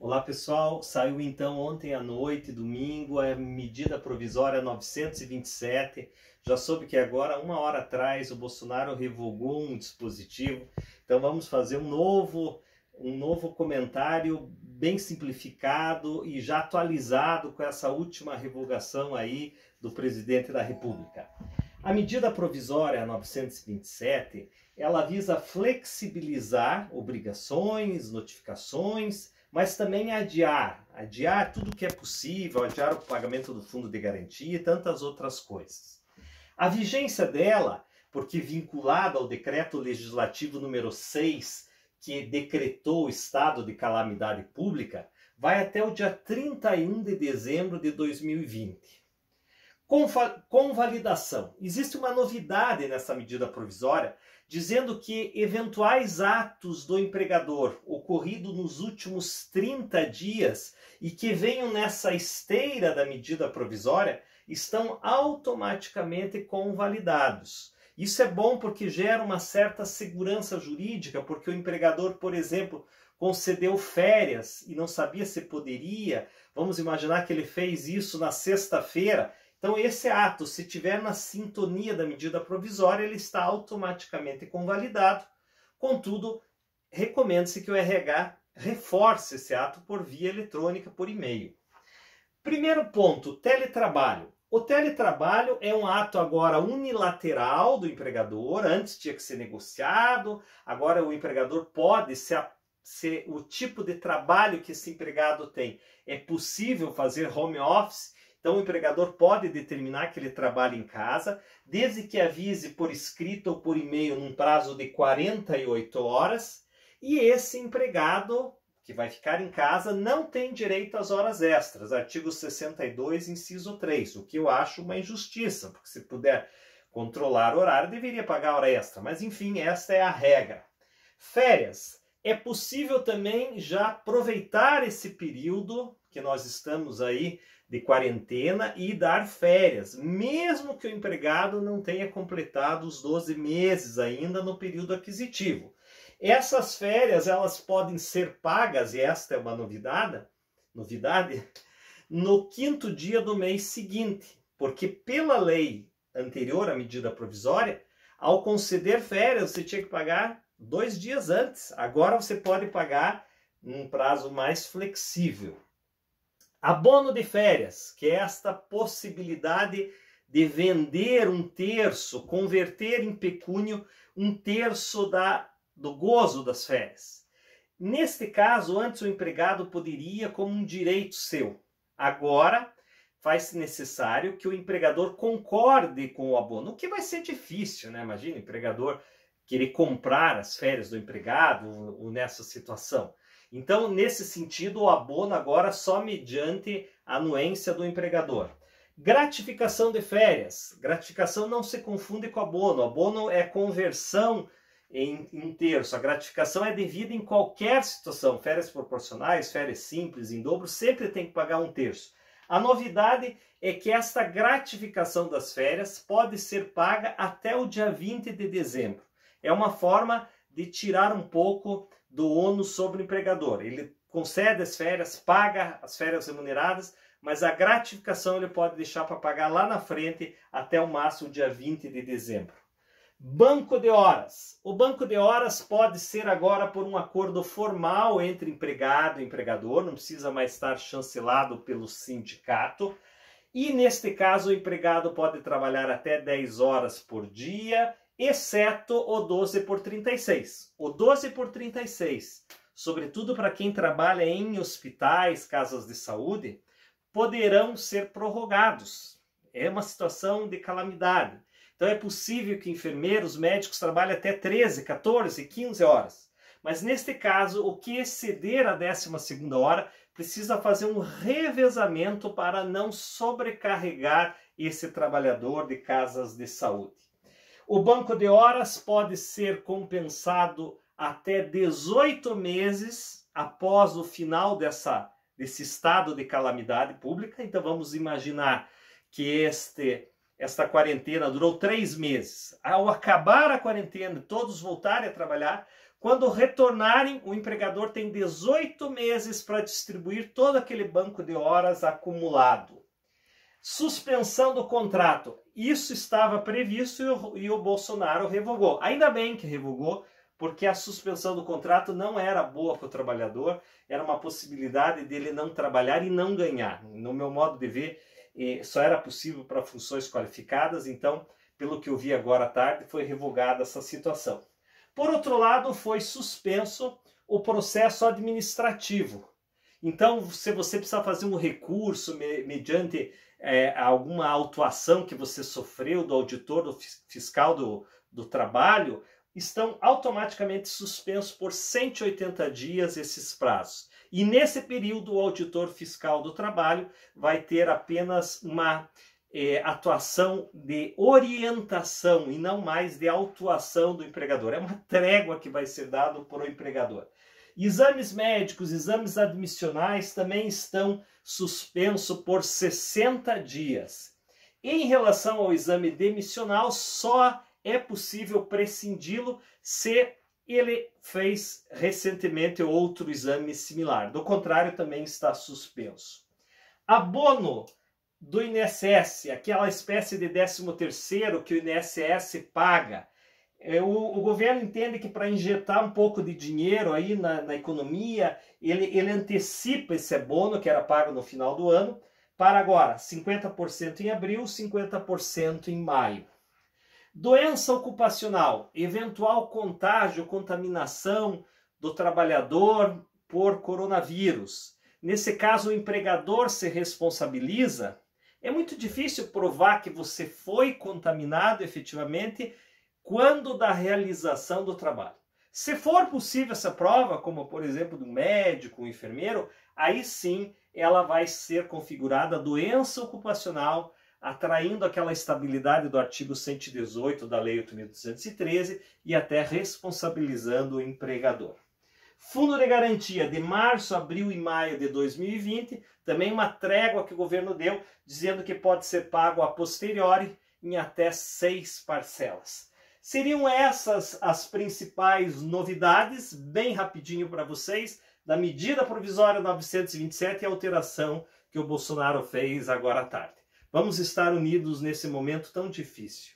Olá pessoal, saiu então ontem à noite, domingo, a medida provisória 927. Já soube que agora, uma hora atrás, o Bolsonaro revogou um dispositivo. Então vamos fazer um novo comentário bem simplificado e já atualizado com essa última revogação aí do presidente da República. A medida provisória 927, ela visa flexibilizar obrigações, notificações, mas também adiar tudo que é possível, adiar o pagamento do fundo de garantia e tantas outras coisas. A vigência dela, porque vinculada ao decreto legislativo número 6, que decretou o estado de calamidade pública, vai até o dia 31 de dezembro de 2020. Com validação. Existe uma novidade nessa medida provisória, dizendo que eventuais atos do empregador ocorridos nos últimos 30 dias e que venham nessa esteira da medida provisória estão automaticamente convalidados. Isso é bom porque gera uma certa segurança jurídica, porque o empregador, por exemplo, concedeu férias e não sabia se poderia. Vamos imaginar que ele fez isso na sexta-feira. Então esse ato, se estiver na sintonia da medida provisória, ele está automaticamente convalidado. Contudo, recomenda-se que o RH reforce esse ato por via eletrônica, por e-mail. Primeiro ponto, teletrabalho. O teletrabalho é um ato agora unilateral do empregador, antes tinha que ser negociado, agora o empregador pode ser o tipo de trabalho que esse empregado tem. É possível fazer home office. Então o empregador pode determinar que ele trabalhe em casa, desde que avise por escrito ou por e-mail num prazo de 48 horas, e esse empregado que vai ficar em casa não tem direito às horas extras, artigo 62, inciso 3, o que eu acho uma injustiça, porque se puder controlar o horário, deveria pagar hora extra, mas enfim, esta é a regra. Férias. É possível também já aproveitar esse período que nós estamos aí de quarentena e dar férias, mesmo que o empregado não tenha completado os 12 meses ainda no período aquisitivo. Essas férias, elas podem ser pagas, e esta é uma novidade, no 5º dia do mês seguinte, porque pela lei anterior à medida provisória, ao conceder férias, você tinha que pagar 2 dias antes. Agora você pode pagar num prazo mais flexível. Abono de férias, que é esta possibilidade de vender 1/3, converter em pecúnio 1/3 do gozo das férias. Neste caso, antes o empregado poderia como um direito seu. Agora, faz-se necessário que o empregador concorde com o abono, o que vai ser difícil, né? Imagina o empregador querer comprar as férias do empregado nessa situação. Então, nesse sentido, o abono agora só mediante a anuência do empregador. Gratificação de férias. Gratificação não se confunde com abono. Abono é conversão em 1/3. A gratificação é devida em qualquer situação. Férias proporcionais, férias simples, em dobro, sempre tem que pagar 1/3. A novidade é que esta gratificação das férias pode ser paga até o dia 20 de dezembro. É uma forma de tirar um pouco do ônus sobre o empregador. Ele concede as férias, paga as férias remuneradas, mas a gratificação ele pode deixar para pagar lá na frente até o máximo dia 20 de dezembro. Banco de horas. O banco de horas pode ser agora por um acordo formal entre empregado e empregador, não precisa mais estar chancelado pelo sindicato. E neste caso o empregado pode trabalhar até 10 horas por dia, exceto o 12/36. O 12/36, sobretudo para quem trabalha em hospitais, casas de saúde, poderão ser prorrogados. É uma situação de calamidade. Então é possível que enfermeiros, médicos trabalhem até 13, 14, 15 horas. Mas neste caso, o que exceder a 12ª hora precisa fazer um revezamento para não sobrecarregar esse trabalhador de casas de saúde. O banco de horas pode ser compensado até 18 meses após o final desse estado de calamidade pública. Então vamos imaginar que esta quarentena durou 3 meses. Ao acabar a quarentena e todos voltarem a trabalhar, Quando retornarem, o empregador tem 18 meses para distribuir todo aquele banco de horas acumulado. Suspensão do contrato. Isso estava previsto e o Bolsonaro revogou. Ainda bem que revogou, porque a suspensão do contrato não era boa para o trabalhador, era uma possibilidade dele não trabalhar e não ganhar. No meu modo de ver, só era possível para funções qualificadas, então, pelo que eu vi agora à tarde, foi revogada essa situação. Por outro lado, foi suspenso o processo administrativo. Então, se você precisar fazer um recurso mediante alguma autuação que você sofreu do auditor do fiscal do trabalho, estão automaticamente suspensos por 180 dias esses prazos. E nesse período, o auditor fiscal do trabalho vai ter apenas uma atuação de orientação e não mais de autuação do empregador. É uma trégua que vai ser dada por o empregador. Exames médicos, exames admissionais também estão suspensos por 60 dias. Em relação ao exame demissional, só é possível prescindi-lo se ele fez recentemente outro exame similar. Do contrário, também está suspenso. Abono do INSS, aquela espécie de 13º que o INSS paga. O governo entende que para injetar um pouco de dinheiro aí na economia, ele antecipa esse abono que era pago no final do ano, para agora 50% em abril, 50% em maio. Doença ocupacional, eventual contágio, contaminação do trabalhador por coronavírus. Nesse caso, o empregador se responsabiliza. É muito difícil provar que você foi contaminado efetivamente quando da realização do trabalho. Se for possível essa prova, como por exemplo do médico, um enfermeiro, aí sim ela vai ser configurada doença ocupacional, atraindo aquela estabilidade do artigo 118 da Lei 8.213 e até responsabilizando o empregador. Fundo de garantia de março, abril e maio de 2020, também uma trégua que o governo deu, dizendo que pode ser pago a posteriori em até 6 parcelas. Seriam essas as principais novidades, bem rapidinho para vocês, da medida provisória 927 e a alteração que o Bolsonaro fez agora à tarde. Vamos estar unidos nesse momento tão difícil.